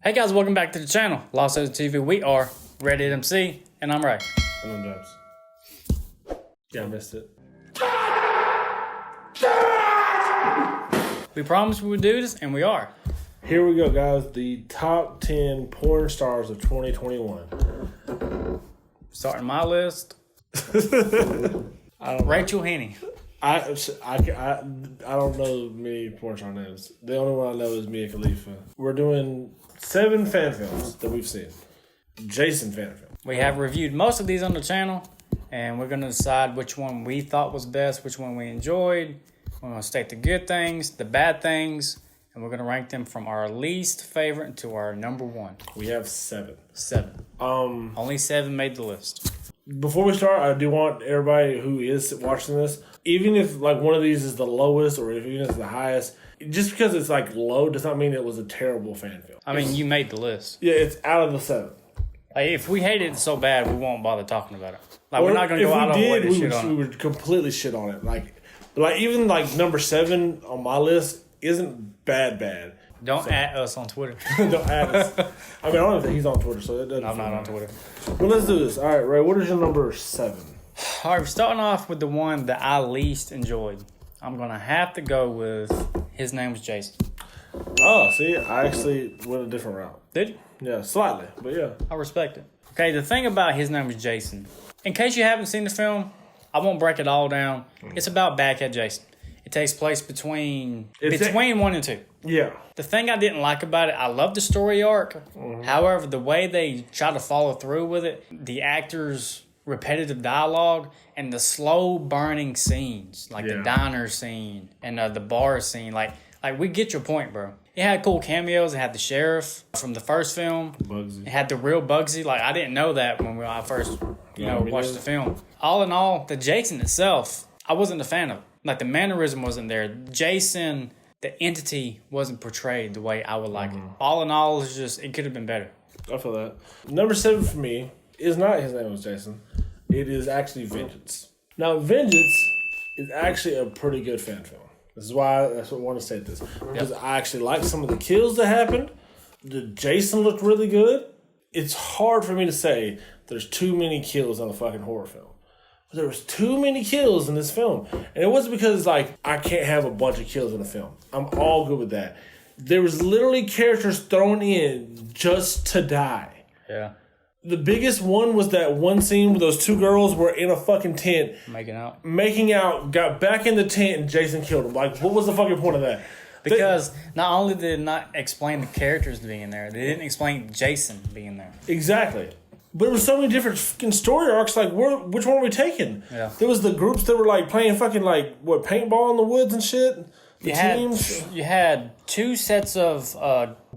Hey guys, welcome back to the channel. Lost O's TV. We are Reddit MC, and I'm Ray. And I'm James. Yeah, I missed it. We promised we would do this, and we are. Here we go, guys. The top 10 porn stars of 2021. Starting my list. Rachel Henney. I don't know many porn star names. The only one I know is Mia Khalifa. We're doing 7 fan films that we've seen. Jason fan film. We have reviewed most of these on the channel, and we're going to decide which one we thought was best, which one we enjoyed. We're going to state the good things, the bad things, and we're going to rank them from our least favorite to our number one. We have 7. 7. Only 7 made the list. Before we start, I do want everybody who is watching this, even if like one of these is the lowest or if even if it's the highest, just because it's like low does not mean it was a terrible fan film. I mean, you made the list. Yeah, it's out of the 7. Like, if we hated it so bad, we won't bother talking about it. Like, we're not going to go out of our way to shit on it. We would completely shit on it. Like even like number 7 on my list isn't bad. Don't at us on Twitter. Don't add us. I mean, I don't know if he's on Twitter, so it doesn't. I'm not on Twitter. Well, let's do this. All right, Ray, what is your number 7? All right, we're starting off with the one that I least enjoyed. I'm going to have to go with His Name Was Jason. Oh, see, I actually went a different route. Did you? Yeah, slightly, but yeah. I respect it. Okay, the thing about His Name Was Jason, in case you haven't seen the film, I won't break it all down. It's about Bad Cat Jason. It takes place between 1 and 2. Yeah. The thing I didn't like about it, I love the story arc. Mm-hmm. However, the way they try to follow through with it, the actors' repetitive dialogue, and the slow burning scenes, like the diner scene and the bar scene, like we get your point, bro. It had cool cameos. It had the sheriff from the first film. Bugsy. It had the real Bugsy. Like, I didn't know that when I first, watched the film. All in all, the Jason itself, I wasn't a fan of. Like, the mannerism wasn't there. Jason, the entity, wasn't portrayed the way I would like it. All in all, it's just, it could have been better. I feel that. Number 7 for me is not His Name Was Jason. It is actually Vengeance. Now, Vengeance is actually a pretty good fan film. That's why I want to say this. Because I actually like some of the kills that happened. The Jason looked really good. It's hard for me to say there's too many kills on a fucking horror film. But there was too many kills in this film. And it wasn't because, like, I can't have a bunch of kills in a film. I'm all good with that. There was literally characters thrown in just to die. Yeah. The biggest one was that one scene where those 2 girls were in a fucking tent. Making out, got back in the tent, and Jason killed them. Like, what was the fucking point of that? Because not only did it not explain the characters being there, they didn't explain Jason being there. Exactly. But there were so many different fucking story arcs. Like, which one were we taking? Yeah. There was the groups that were, like, playing fucking, like, paintball in the woods and shit? You had 2 sets of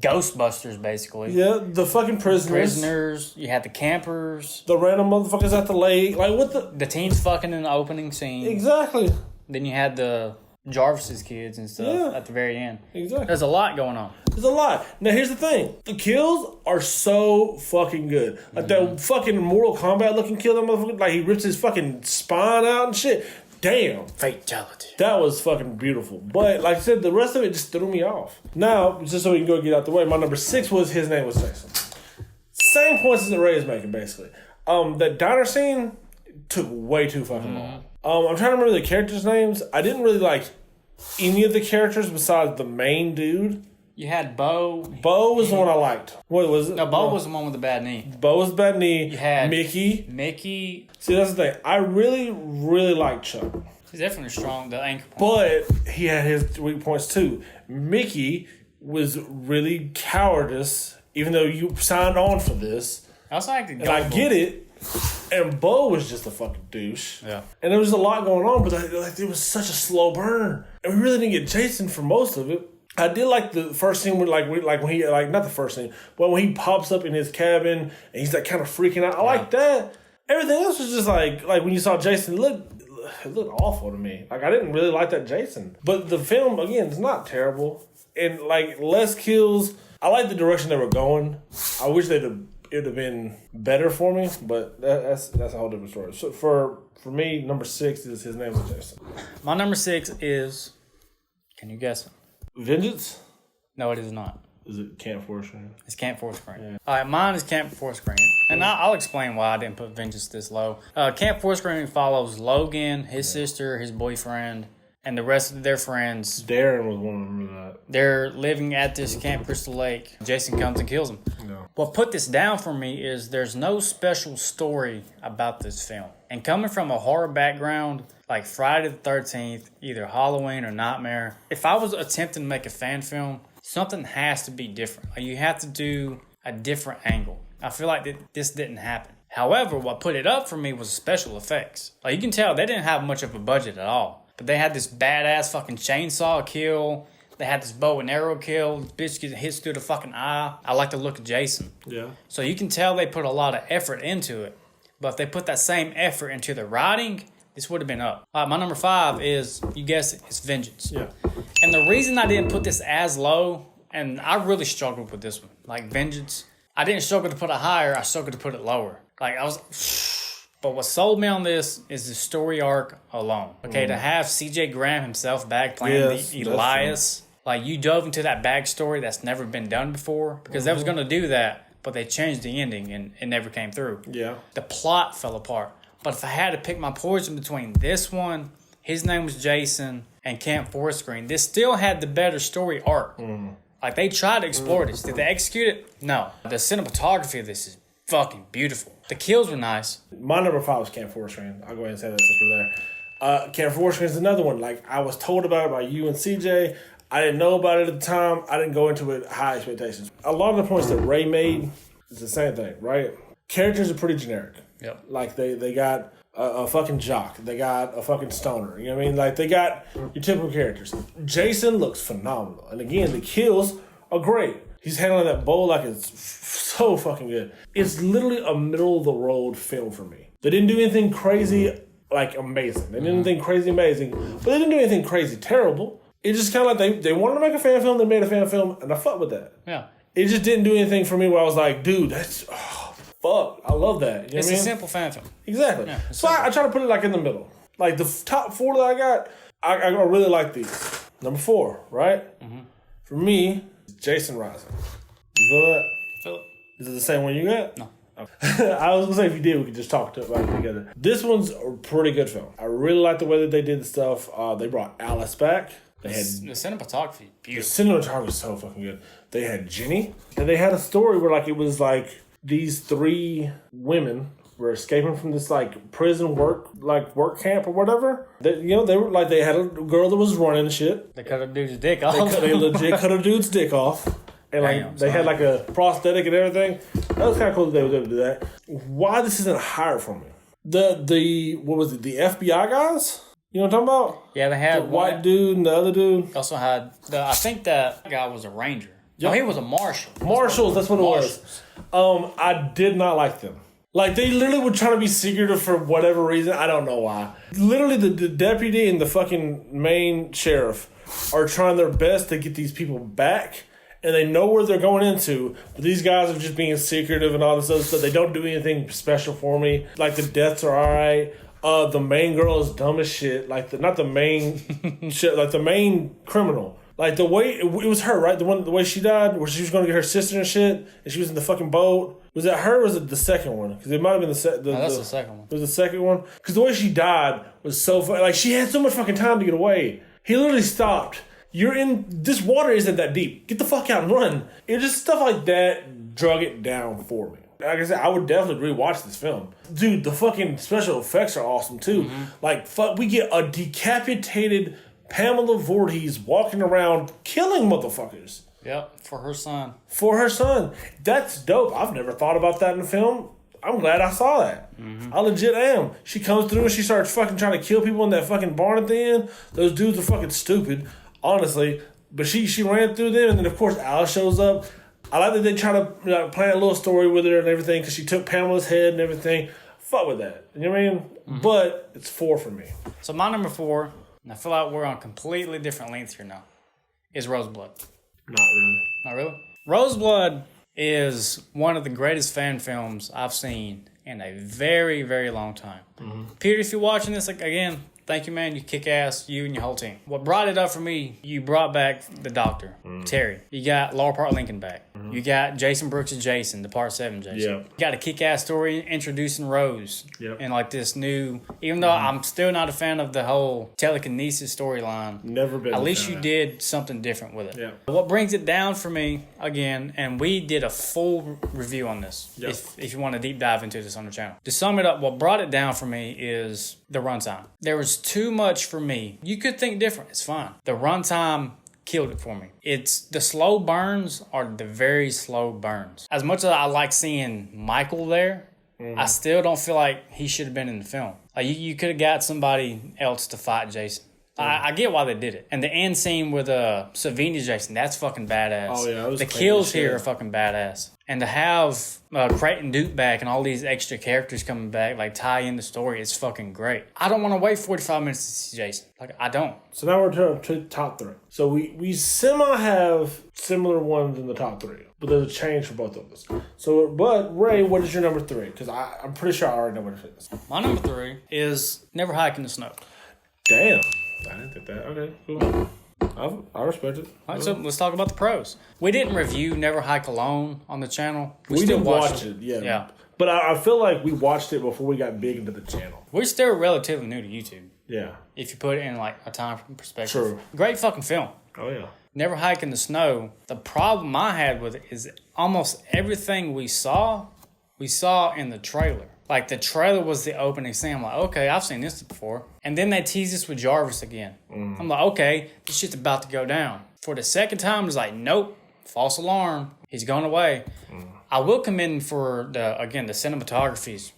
Ghostbusters, basically. Yeah, the fucking prisoners. You had the campers. The random motherfuckers at the lake. Like, what the... The teens fucking in the opening scene. Exactly. Then you had the Jarvis's kids and stuff at the very end. Exactly. There's a lot going on. There's a lot. Now, here's the thing. The kills are so fucking good. Like, that fucking Mortal Kombat looking kill, that motherfucker, like, he rips his fucking spine out and shit. Damn. Fatality. That was fucking beautiful. But, like I said, the rest of it just threw me off. Now, just so we can go get out the way, my number 6 was His Name Was Jason. Same points as the Ray is making, basically. That diner scene took way too fucking long. I'm trying to remember the characters' names. I didn't really like any of the characters besides the main dude. You had Bo. Bo was the one I liked. What was it? No, Bo was the one with the bad knee. Bo was the bad knee. You had Mickey. See, that's the thing. I really, really liked Chuck. He's definitely strong, the anchor point. But he had his weak points too. Mickey was really cowardice, even though you signed on for this. I also like and I get it. And Bo was just a fucking douche. Yeah. And there was a lot going on, but it was such a slow burn. And we really didn't get Jason for most of it. I did like the first scene where, like when he, like, not the first scene, but when he pops up in his cabin and he's like kind of freaking out. I like that. Everything else was just like when you saw Jason, it looked awful to me. Like, I didn't really like that Jason. But the film, again, is not terrible. And, like, less kills. I like the direction they were going. I wish it would have been better for me, but that's a whole different story. So for me, number 6 is His Name Was Jason. My number 6 is, can you guess it? Vengeance? No, it is not. Is it Camp Forest Green? It's Camp Forest Green. Yeah. All right, mine is Camp Forest Green. And I'll explain why I didn't put Vengeance this low. Camp Forest Green follows Logan, his sister, his boyfriend, and the rest of their friends. Darren was one of them. That. They're living at this Camp Crystal Lake. Jason comes and kills them. No. What put this down for me is there's no special story about this film. And coming from a horror background, like Friday the 13th, either Halloween or Nightmare, if I was attempting to make a fan film, something has to be different. Like you have to do a different angle. I feel like this didn't happen. However, what put it up for me was special effects. Like you can tell they didn't have much of a budget at all. But they had this badass fucking chainsaw kill. They had this bow and arrow kill. This bitch gets hits through the fucking eye. I like the look of Jason. Yeah. So you can tell they put a lot of effort into it. But if they put that same effort into the writing, this would have been up. All right, my number 5 is, you guess it, it's Vengeance. Yeah. And the reason I didn't put this as low, and I really struggled with this one, like Vengeance, I didn't struggle to put it higher, I struggled to put it lower. Like I was, but what sold me on this is the story arc alone. Okay, to have CJ Graham himself back playing the Elias, like you dove into that backstory that's never been done before, because they was going to do that, but they changed the ending and it never came through. Yeah. The plot fell apart. But if I had to pick my poison between this one, his name was Jason, and Camp Forest Green, this still had the better story arc. Like they tried to explore this. Did they execute it? No. The cinematography of this is fucking beautiful. The kills were nice. My number 5 was Camp Forest Green. I'll go ahead and say that since we're there. Camp Forest Green is another one. Like I was told about it by you and CJ. I didn't know about it at the time. I didn't go into it high expectations. A lot of the points that Ray made is the same thing, right? Characters are pretty generic. Yep. Like they got a fucking jock. They got a fucking stoner. You know what I mean? Like they got your typical characters. Jason looks phenomenal. And again, the kills are great. He's handling that bow like it's so fucking good. It's literally a middle of the road film for me. They didn't do anything crazy like amazing. They didn't do anything crazy amazing, but they didn't do anything crazy terrible. It's just kind of like they wanted to make a fan film. They made a fan film, and I fuck with that. Yeah. It just didn't do anything for me where I was like, dude, that's fuck. I love that. You know It's what I a mean? simple fan film. Exactly. Yeah, so I try to put it like in the middle. Like the top 4 that I got, I really like these. Number 4, right? For me, Jason Rising. You feel that? Philip? Is it the same one you got? No. Okay. I was gonna say if you did, we could just talk about it together. This one's a pretty good film. I really like the way that they did the stuff. They brought Alice back. They had The cinematography, the beautiful. cinematography was so fucking good. They had Jenny, and they had a story where like it was like these 3 women were escaping from this like prison work camp or whatever. They were like they had a girl that was running and shit. They cut a dude's dick off. They legit cut a dude's dick off. And like Damn, they had like a prosthetic and everything. That was kind of cool that they were able to do that. Why this isn't higher for me? The what was it? The FBI guys? You know what I'm talking about? Yeah, they had The white dude and the other dude. Also had I think that guy was a ranger. No, he was a marshal. Marshals, that's what it was. I did not like them. Like, they literally were trying to be secretive for whatever reason. I don't know why. Literally, the deputy and the fucking main sheriff are trying their best to get these people back. And they know where they're going into. But these guys are just being secretive and all this other stuff. They don't do anything special for me. Like, the deaths are alright. The main girl is dumb as shit. Like, not the main shit. Like, the main criminal. Like, the way... It was her, right? The way she died, where she was going to get her sister and shit. And she was in the fucking boat. Was that her or was it the second one? Because it might have been No, that's the second one. It was the second one? Because the way she died was so... Like, she had so much fucking time to get away. He literally stopped. You're in... This water isn't that deep. Get the fuck out and run. It just stuff like that drug it down for me. Like I said, I would definitely rewatch this film. Dude, the fucking special effects are awesome, too. Mm-hmm. Like, fuck, we get a decapitated Pamela Voorhees walking around killing motherfuckers. Yep, for her son. For her son. That's dope. I've never thought about that in a film. I'm glad I saw that. Mm-hmm. I legit am. She comes through and she starts fucking trying to kill people in that fucking barn at the end. Those dudes are fucking stupid, honestly. But she ran through them, and then, of course, Alice shows up. I like that they try to plan a little story with her and everything because she took Pamela's head and everything. Fuck with that. You know what I mean? Mm-hmm. But it's 4 for me. So my number 4, and I feel like we're on completely different lengths here now, is Roseblood. Not really. Not really? Roseblood is one of the greatest fan films I've seen in a very, very long time. Mm-hmm. Peter, if you're watching this again, Thank you, man. You kick ass, you and your whole team. What brought it up for me, you brought back the Doctor, Terry. You got Laura Part Lincoln back. You got Jason Brooks' Jason, the Part 7 Jason. Yeah. You got a kick-ass story introducing Rose. Yep. And like this new, even though I'm still not a fan of the whole telekinesis storyline. Never been. At least you did something different with it. Yeah. What brings it down for me, again, and we did a full review on this, Yep. if you want to deep dive into this on the channel. To sum it up, what brought it down for me is the runtime. There was too much for me. You could think different. It's fine. The runtime killed it for me. It's the slow burns are the very slow burns. As much as I like seeing Michael there, I still don't feel like he should have been in the film. Like you could have got somebody else to fight Jason. I get why they did it. And the end scene with Savini's Jason, that's fucking badass. Oh, yeah. The kills here are fucking badass. And to have Creighton Duke back and all these extra characters coming back, like tie in the story, it's fucking great. I don't want to wait 45 minutes to see Jason. Like, I don't. So now we're to top 3. So we semi have similar ones in the top 3, but there's a change for both of us. So, but Ray, what is your number 3? Because I'm pretty sure I already know what it is. My number 3 is Never Hike in the Snow. Damn. I didn't think that. Okay, cool. I respect it. All right, so let's talk about the pros. We didn't review Never Hike Alone on the channel. We still did watch it, yeah. Yeah. But I feel like we watched it before we got big into the channel. We're still relatively new to YouTube. Yeah. If you put it in like a time perspective. True. Great fucking film. Oh, yeah. Never Hike in the Snow. The problem I had with it is almost everything we saw in the trailer. Like, the trailer was the opening scene. I'm like, okay, I've seen this before. And then they tease us with Jarvis again. I'm like, okay, this shit's about to go down. For the second time, it's like, nope, false alarm. He's gone away. I will commend for the cinematography's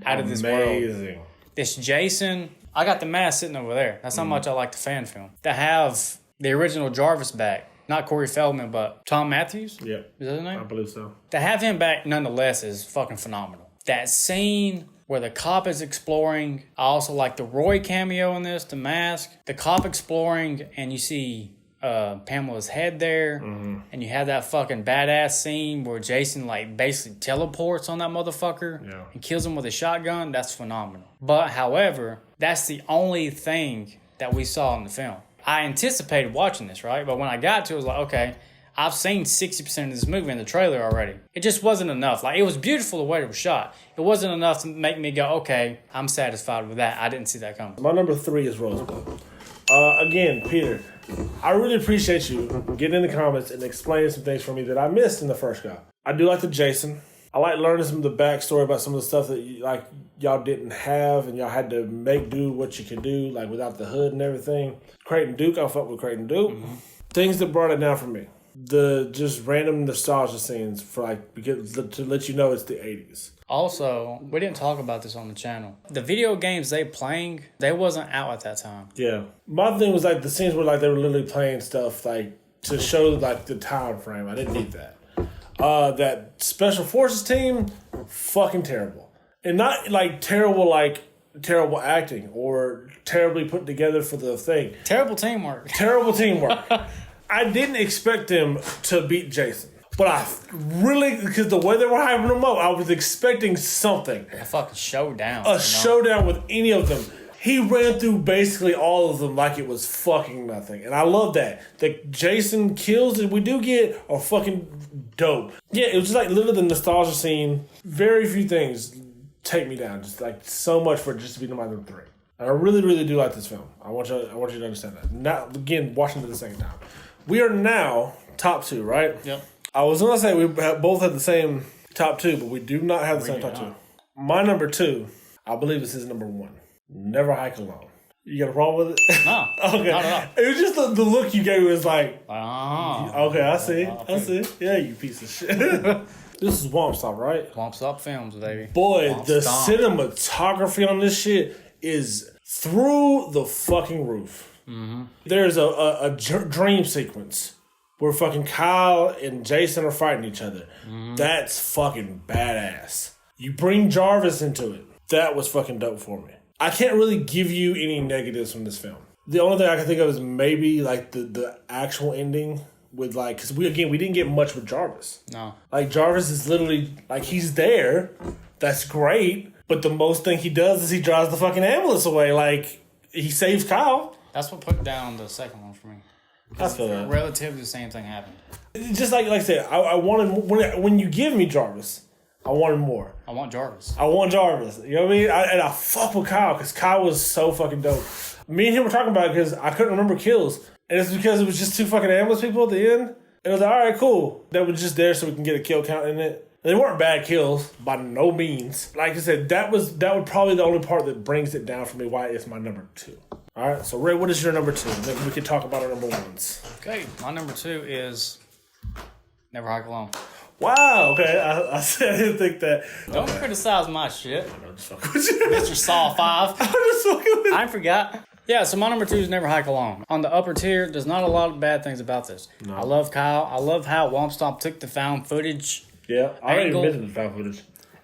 out of this world. Amazing. This Jason, I got the mask sitting over there. That's how much I like the fan film. To have the original Jarvis back, not Corey Feldman, but Tom Matthews? Yep. Is that his name? I believe so. To have him back, nonetheless, is fucking phenomenal. That scene where the cop is exploring, I also like the Roy cameo in this, the mask. The cop exploring, and you see Pamela's head there, and you have that fucking badass scene where Jason like basically teleports on that motherfucker and kills him with a shotgun. That's phenomenal. But however, that's the only thing that we saw in the film. I anticipated watching this, right? But when I got to it, it was like, okay, I've seen 60% of this movie in the trailer already. It just wasn't enough. Like, it was beautiful the way it was shot. It wasn't enough to make me go, okay, I'm satisfied with that. I didn't see that coming. My number 3 is Rosebud. Again, Peter, I really appreciate you getting in the comments and explaining some things for me that I missed in the first guy. I do like the Jason. I like learning some of the backstory about some of the stuff that y'all didn't have and y'all had to make do what you could do, like without the hood and everything. Creighton Duke, I fuck with Creighton Duke. Things that brought it down for me. The just random nostalgia scenes because to let you know it's the 80s. Also, we didn't talk about this on the channel. The video games they playing, they wasn't out at that time. Yeah. My thing was like the scenes where like they were literally playing stuff like to show like the time frame. I didn't need that. That Special Forces team, fucking terrible. And not like terrible acting or terribly put together for the thing. Terrible teamwork. Terrible teamwork. I didn't expect them to beat Jason. But I really, because the way they were hyping them up, I was expecting something. A fucking showdown. A showdown with any of them. He ran through basically all of them like it was fucking nothing. And I love that. The Jason kills that we do get are fucking dope. Yeah, it was just like literally the nostalgia scene. Very few things take me down. Just like so much for it just to be my number 3. And I really, really do like this film. I want you to understand that. Now, again, watching it the second time. We are now top 2, right? Yep. I was going to say we both had the same top 2, but we do not have the same top 2. My number 2, I believe is his number 1. Never Hike Alone. You got a problem with it? No. Okay. Not at all. It was just the look you gave was like, okay, I see. Yeah, you piece of shit. This is Womp Stop, right? Womp Stop Films, baby. Boy, Womp the Stomp. cinematography on this shit is through the fucking roof. There's a dream sequence where fucking Kyle and Jason are fighting each other. That's fucking badass. You bring Jarvis into it. That was fucking dope for me. I can't really give you any negatives from this film. The only thing I can think of is maybe like the actual ending with like, because we didn't get much with Jarvis. No. Like Jarvis is literally like he's there. That's great. But the most thing he does is he drives the fucking ambulance away. Like, he saves Kyle. That's what put down the second one for me. I feel that. Relatively the same thing happened. Just like I said, I wanted when you give me Jarvis, I wanted more. I want Jarvis. You know what I mean? And I fuck with Kyle because Kyle was so fucking dope. Me and him were talking about it because I couldn't remember kills. And it's because it was just 2 fucking ambulance people at the end. And I was like, all right, cool. That was just there so we can get a kill count in it. They weren't bad kills by no means. Like I said, that would probably the only part that brings it down for me. Why it's my number 2. All right, so Ray, what is your number 2? Then we can talk about our number 1s. Okay, my number 2 is Never Hike Alone. Wow. Okay, I didn't think that. Don't criticize my shit, I'm just fucking with you. Mr. Saw 5. I'm just fucking with you. I forgot. Yeah, so my number 2 is Never Hike Alone. On the upper tier, there's not a lot of bad things about this. No. I love Kyle. I love how Womp Stomp took the found footage. Yeah, I already mentioned the found footage.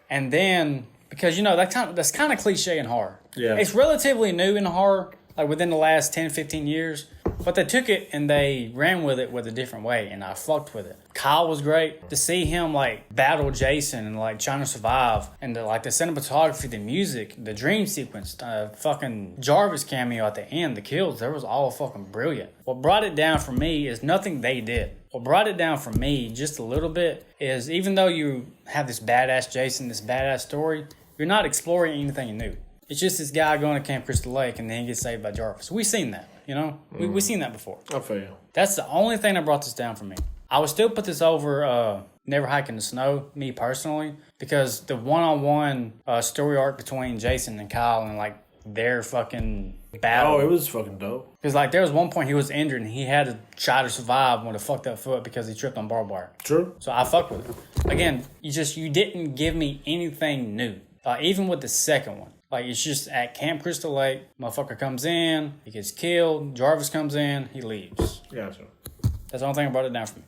And then, because, that's kind of cliche in horror. Yeah. It's relatively new in horror, like within the last 10, 15 years. But they took it and they ran with it with a different way, and I fucked with it. Kyle was great. To see him, battle Jason and, trying to survive. And, the cinematography, the music, the dream sequence, fucking Jarvis cameo at the end, the kills, that was all fucking brilliant. What brought it down for me is nothing they did. What brought it down for me just a little bit is even though you have this badass Jason, this badass story, you're not exploring anything new. It's just this guy going to Camp Crystal Lake and then he gets saved by Jarvis. We've seen that, We've seen that before. I feel you. That's the only thing that brought this down for me. I would still put this over Never Hike in the Snow, me personally, because the one-on-one story arc between Jason and Kyle and, their fucking battle. Oh, it was fucking dope. Because, there was one point he was injured and he had to try to survive with a fucked up foot because he tripped on barbed wire. True. So I fucked with it. Again, you didn't give me anything new. Even with the second one. It's just at Camp Crystal Lake, motherfucker comes in, he gets killed, Jarvis comes in, he leaves. Gotcha. That's the only thing that brought it down for me.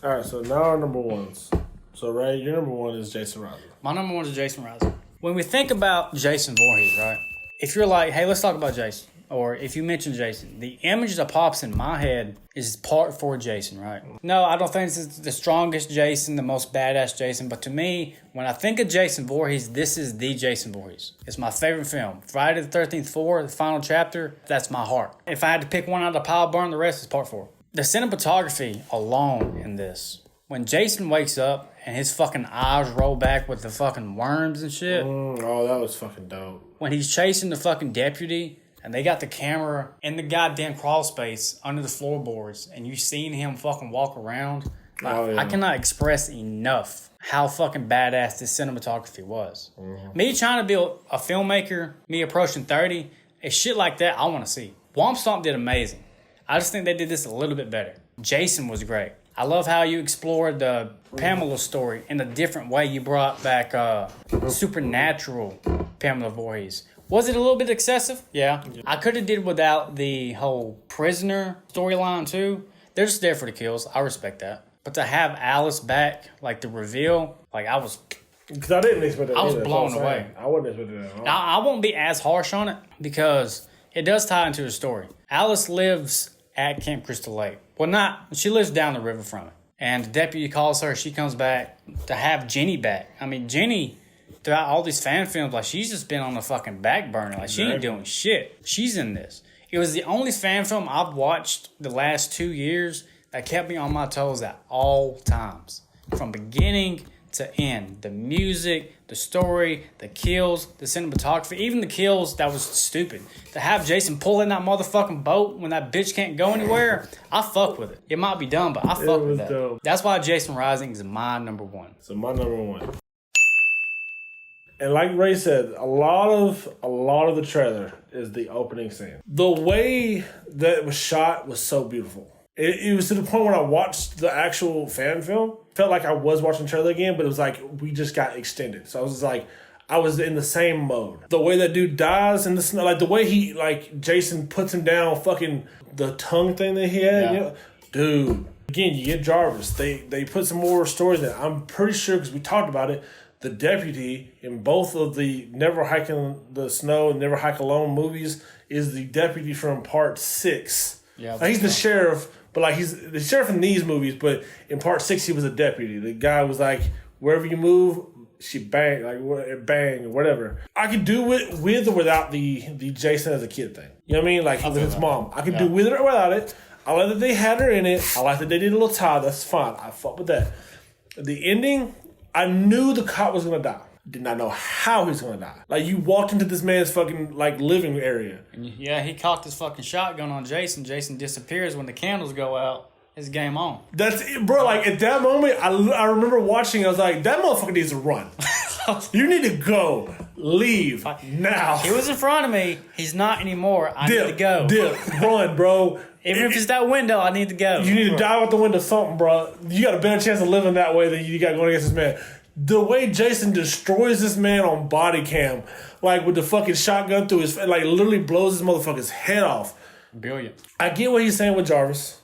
All right, so now our number 1s. So, Ray, your number 1 is Jason Rising. My number 1 is Jason Rising. When we think about Jason Voorhees, right? If you're like, hey, let's talk about Jason. Or if you mention Jason, the image that pops in my head is part 4 Jason, right? No, I don't think this is the strongest Jason, the most badass Jason. But to me, when I think of Jason Voorhees, this is the Jason Voorhees. It's my favorite film. Friday the 13th 4, the final chapter, that's my heart. If I had to pick one out of the pile, burn the rest is part 4. The cinematography alone in this. When Jason wakes up and his fucking eyes roll back with the fucking worms and shit. Oh, that was fucking dope. When he's chasing the fucking deputy and they got the camera in the goddamn crawl space under the floorboards and you seen him fucking walk around. I cannot express enough how fucking badass this cinematography was. Mm-hmm. Me trying to be a filmmaker, me approaching 30, it's shit like that I want to see. Womp Stomp did amazing. I just think they did this a little bit better. Jason was great. I love how you explored the Pamela story in a different way. You brought back supernatural Pamela Voorhees. Was it a little bit excessive? Yeah. I could have did without the whole prisoner storyline too. They're just there for the kills. I respect that. But to have Alice back, the reveal, I was... Because I didn't expect that. I was blown away. I wasn't expecting that at all. I won't be as harsh on it because it does tie into the story. Alice lives at Camp Crystal Lake. Well, she lives down the river from it. And the deputy calls her. She comes back to have Jenny back. I mean, Jenny, throughout all these fan films, she's just been on the fucking back burner. She ain't doing shit. She's in this. It was the only fan film I've watched the last 2 years that kept me on my toes at all times. From beginning to end. The music, the story, the kills, the cinematography, even the kills, that was stupid. To have Jason pull in that motherfucking boat when that bitch can't go anywhere, I fuck with it. It might be dumb, but I fuck with that. Dope. That's why Jason Rising is my number 1. So my number 1. And like Ray said, a lot of the trailer is the opening scene. The way that it was shot was so beautiful. It was to the point when I watched the actual fan film, felt like I was watching the trailer again, but it was we just got extended. So I was I was in the same mode. The way that dude dies in the snow, the way he, Jason puts him down, fucking the tongue thing that he had, dude. Again, you get Jarvis. They put some more stories in. I'm pretty sure, because we talked about it, the deputy in both of the Never Hike in the Snow and Never Hike Alone movies is the deputy from part 6. Yeah, he's the sheriff, but he's the sheriff in these movies, but in part 6 he was a deputy. The guy was wherever you move, she bang, like bang or whatever. I could do it with or without the Jason as a kid thing. You know what I mean? Like with his mom. I could do with it or without it. I like that they had her in it. I like that they did a little tie. That's fine. I fuck with that. The ending, I knew the cop was gonna die. Did not know how he's gonna die. Like, you walked into this man's fucking like living area. Yeah, he cocked his fucking shotgun on Jason. Jason disappears when the candles go out. It's game on. That's it, bro. Like, at that moment, I remember watching. I was like, that motherfucker needs to run. You need to go. Leave now. He was in front of me. He's not anymore. I need to go. Run, bro. Even if it's that window, I need to go. You need to dive out the window, something, bro. You got a better chance of living that way than you got going against this man. The way Jason destroys this man on body cam, like with the fucking shotgun through his face, like literally blows this motherfucker's head off. Brilliant. I get what he's saying with Jarvis.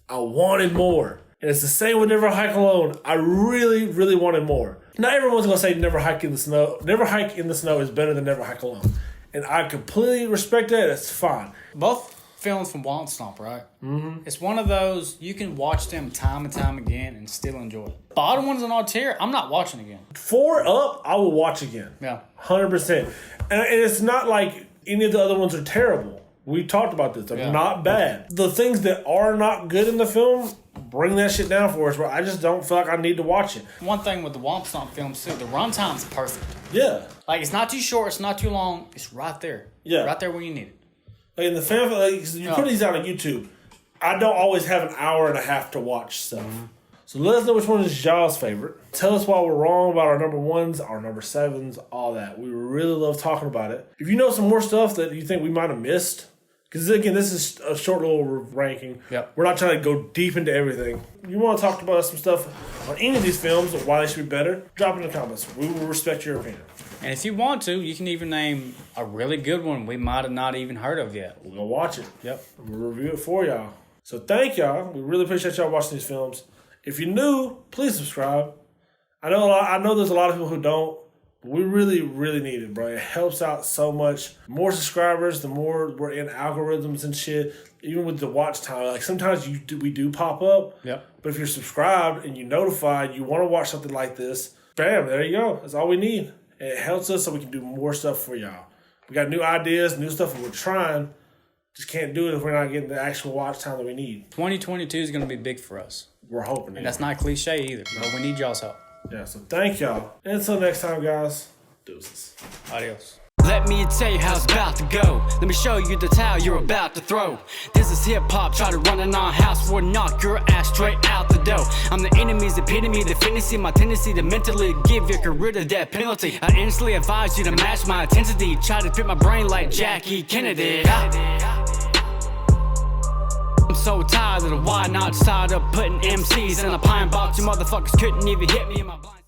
I wanted more. And it's the same with Never Hike Alone. I really, really wanted more. Not everyone's going to say Never Hike in the Snow. Never Hike in the Snow is better than Never Hike Alone. And I completely respect that. It's fine. Both films from Womp Stomp, right? Mm-hmm. It's one of those, you can watch them time and time again and still enjoy it. Bottom one's an odd tier. I'm not watching again. 4 up, I will watch again. Yeah. 100%. And it's not like any of the other ones are terrible. We talked about this. They're not bad. The things that are not good in the film, bring that shit down for us, bro. I just don't feel like I need to watch it. One thing with the Womp Stomp films, too, the runtime's perfect. Yeah. Like, it's not too short, it's not too long. It's right there. Yeah. Right there where you need it. Like, in the fan, like, you put these out on YouTube. I don't always have an hour and a half to watch stuff. Mm-hmm. So let us know which one is y'all's favorite. Tell us why we're wrong about our number 1s, our number 7s, all that. We really love talking about it. If you know some more stuff that you think we might have missed, because again, this is a short little ranking. Yep. We're not trying to go deep into everything. You want to talk about some stuff on any of these films or why they should be better, drop it in the comments. We will respect your opinion. And if you want to, you can even name a really good one we might have not even heard of yet. We're going to watch it. Yep. We'll review it for y'all. So thank y'all. We really appreciate y'all watching these films. If you're new, please subscribe. I know there's a lot of people who don't. But we really, really need it, bro. It helps out so much. The more subscribers, the more we're in algorithms and shit. Even with the watch time, like sometimes we do pop up. Yep. But if you're subscribed and you're notified, you want to watch something like this, bam, there you go. That's all we need. And it helps us so we can do more stuff for y'all. We got new ideas, new stuff that we're trying. Just can't do it if we're not getting the actual watch time that we need. 2022 is going to be big for us. We're hoping. And that's not cliche either, but we need y'all's help. Yeah, so thank y'all. And until next time, guys, deuces. Adios. Let me tell you how it's about to go. Let me show you the towel you're about to throw. This is hip-hop, try to run in our house. We'll knock your ass straight out the door. I'm the enemy's epitome, the fantasy, my tendency to mentally give your career the death penalty. I instantly advise you to match my intensity. Try to fit my brain like Jackie Kennedy. I'm so tired of the why not side of putting MCs in a pine box. You motherfuckers couldn't even hit me in my blind.